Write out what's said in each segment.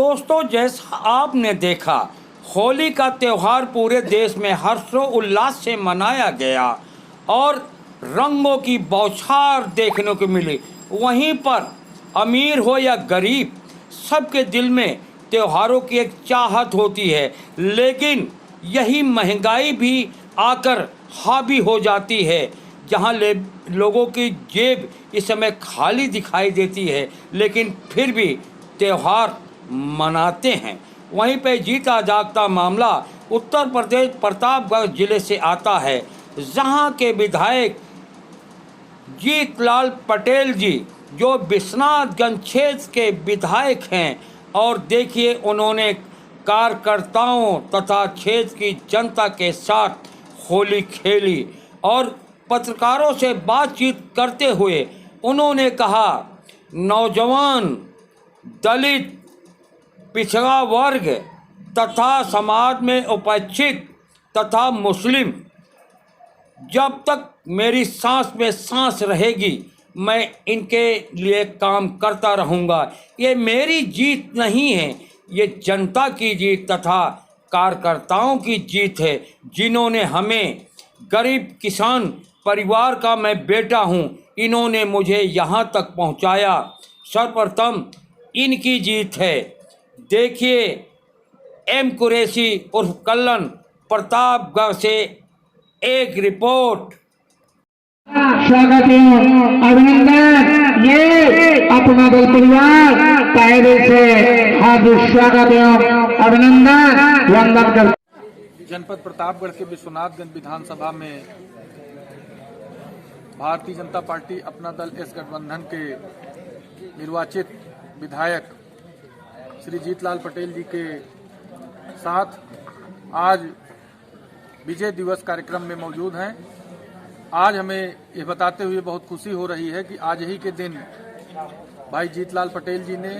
दोस्तों, जैसा आपने देखा, होली का त्यौहार पूरे देश में हर्षोल्लास से मनाया गया और रंगों की बौछार देखने को मिली। वहीं पर अमीर हो या गरीब, सबके दिल में त्योहारों की एक चाहत होती है, लेकिन यही महंगाई भी आकर हावी हो जाती है। जहां लोगों की जेब इस समय खाली दिखाई देती है, लेकिन फिर भी त्यौहार मनाते हैं। वहीं पे जीता जागता मामला उत्तर प्रदेश प्रतापगढ़ जिले से आता है, जहां के विधायक जीतलाल पटेल जी, जो विश्वनाथगंज क्षेत्र के विधायक हैं, और देखिए उन्होंने कार्यकर्ताओं तथा क्षेत्र की जनता के साथ होली खेली और पत्रकारों से बातचीत करते हुए उन्होंने कहा, नौजवान, दलित, पिछड़ा वर्ग तथा समाज में उपेक्षित तथा मुस्लिम, जब तक मेरी सांस में सांस रहेगी मैं इनके लिए काम करता रहूँगा। ये मेरी जीत नहीं है, ये जनता की जीत तथा कार्यकर्ताओं की जीत है, जिन्होंने हमें, गरीब किसान परिवार का मैं बेटा हूँ, इन्होंने मुझे यहाँ तक पहुँचाया। सर्वप्रथम इनकी जीत है। देखिए, एम कुरैशी उर्फ कल्लन, प्रतापगढ़ से एक रिपोर्ट। स्वागत है, अभिनंदन। ये अपना दल परिवार कायदे से हार्दिक स्वागत है, अभिनंदन, वंदन कर। जनपद प्रतापगढ़ के विश्वनाथगंज विधानसभा में भारतीय जनता पार्टी अपना दल एस गठबंधन के निर्वाचित विधायक श्री जीतलाल पटेल जी के साथ आज विजय दिवस कार्यक्रम में मौजूद हैं। आज हमें ये बताते हुए बहुत खुशी हो रही है कि आज ही के दिन भाई जीतलाल पटेल जी ने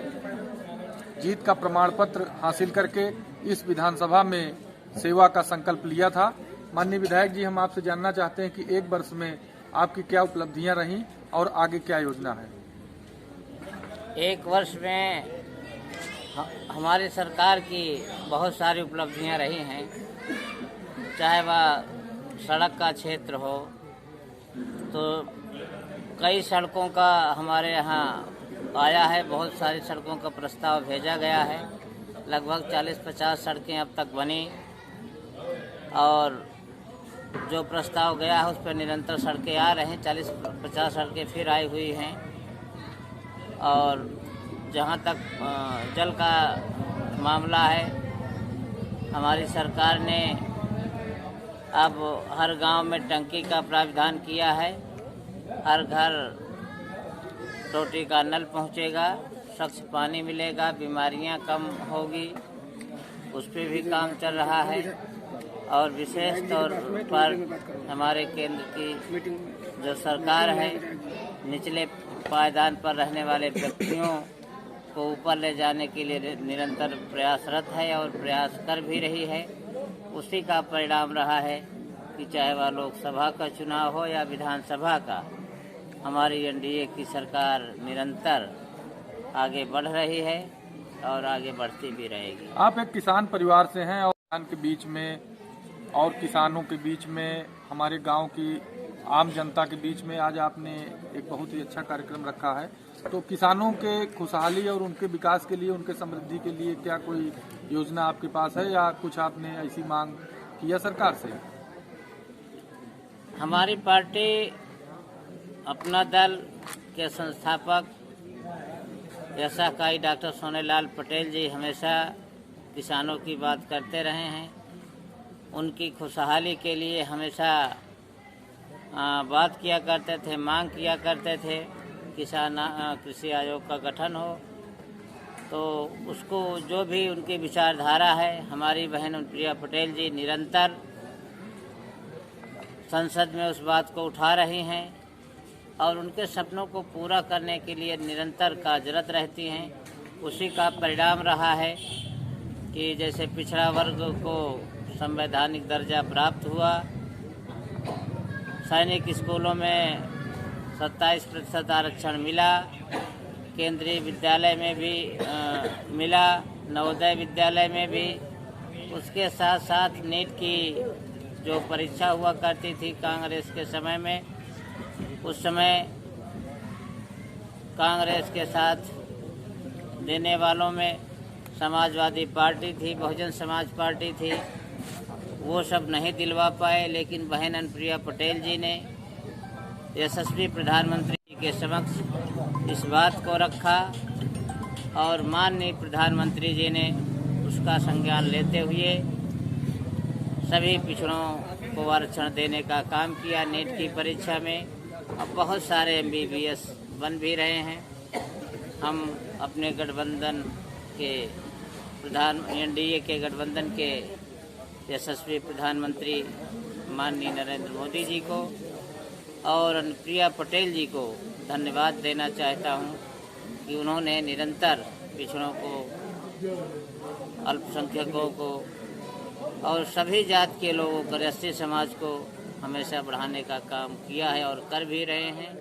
जीत का प्रमाण पत्र हासिल करके इस विधानसभा में सेवा का संकल्प लिया था। माननीय विधायक जी, हम आपसे जानना चाहते हैं कि एक वर्ष में आपकी क्या उपलब्धियां रहीं और आगे क्या योजना है। एक वर्ष में हमारी सरकार की बहुत सारी उपलब्धियां रही हैं, चाहे वह सड़क का क्षेत्र हो, तो कई सड़कों का हमारे यहाँ आया है, बहुत सारी सड़कों का प्रस्ताव भेजा गया है। लगभग 40-50 सड़कें अब तक बनी और जो प्रस्ताव गया है उस पर निरंतर सड़कें आ रहे हैं। 40-50 सड़कें फिर आई हुई हैं। और जहाँ तक जल का मामला है, हमारी सरकार ने अब हर गांव में टंकी का प्रावधान किया है। हर घर टोटी का नल पहुंचेगा, स्वच्छ पानी मिलेगा, बीमारियां कम होगी, उस पर भी काम चल रहा है। और विशेष तौर पर हमारे केंद्र की जो सरकार है, निचले पायदान पर रहने वाले व्यक्तियों को ऊपर ले जाने के लिए निरंतर प्रयासरत है और प्रयास कर भी रही है। उसी का परिणाम रहा है कि चाहे वह लोकसभा का चुनाव हो या विधानसभा का, हमारी एनडीए की सरकार निरंतर आगे बढ़ रही है और आगे बढ़ती भी रहेगी। आप एक किसान परिवार से हैं और किसान के बीच में और किसानों के बीच में, हमारे गांव की आम जनता के बीच में आज आपने एक बहुत ही अच्छा कार्यक्रम रखा है। तो किसानों के खुशहाली और उनके विकास के लिए, उनके समृद्धि के लिए क्या कोई योजना आपके पास है या कुछ आपने ऐसी मांग किया सरकार से? हमारी पार्टी, अपना दल के संस्थापक यशाकाई डॉक्टर सोनेलाल पटेल जी हमेशा किसानों की बात करते रहे हैं। उनकी खुशहाली के लिए हमेशा बात किया करते थे, मांग किया करते थे कृषि आयोग का गठन हो। तो उसको जो भी उनकी विचारधारा है, हमारी बहन प्रिया पटेल जी निरंतर संसद में उस बात को उठा रही हैं और उनके सपनों को पूरा करने के लिए निरंतर कार्यरत रहती हैं। उसी का परिणाम रहा है कि जैसे पिछड़ा वर्ग को संवैधानिक दर्जा प्राप्त हुआ, सैनिक स्कूलों में 27% आरक्षण मिला, केंद्रीय विद्यालय में भी मिला, नवोदय विद्यालय में भी, उसके साथ साथ नीट की जो परीक्षा हुआ करती थी कांग्रेस के समय में, उस समय कांग्रेस के साथ देने वालों में समाजवादी पार्टी थी, बहुजन समाज पार्टी थी, वो सब नहीं दिलवा पाए। लेकिन बहन अनुप्रिया पटेल जी ने यशस्वी प्रधानमंत्री जी के समक्ष इस बात को रखा और माननीय प्रधानमंत्री जी ने उसका संज्ञान लेते हुए सभी पिछड़ों को आरक्षण देने का काम किया नीट की परीक्षा में। अब बहुत सारे MBBS बन भी रहे हैं। हम अपने गठबंधन के NDA के गठबंधन के यशस्वी प्रधानमंत्री माननीय नरेंद्र मोदी जी को और अनुप्रिया पटेल जी को धन्यवाद देना चाहता हूं कि उन्होंने निरंतर पिछड़ों को, अल्पसंख्यकों को और सभी जात के लोगों को, एससी समाज को हमेशा बढ़ाने का काम किया है और कर भी रहे हैं।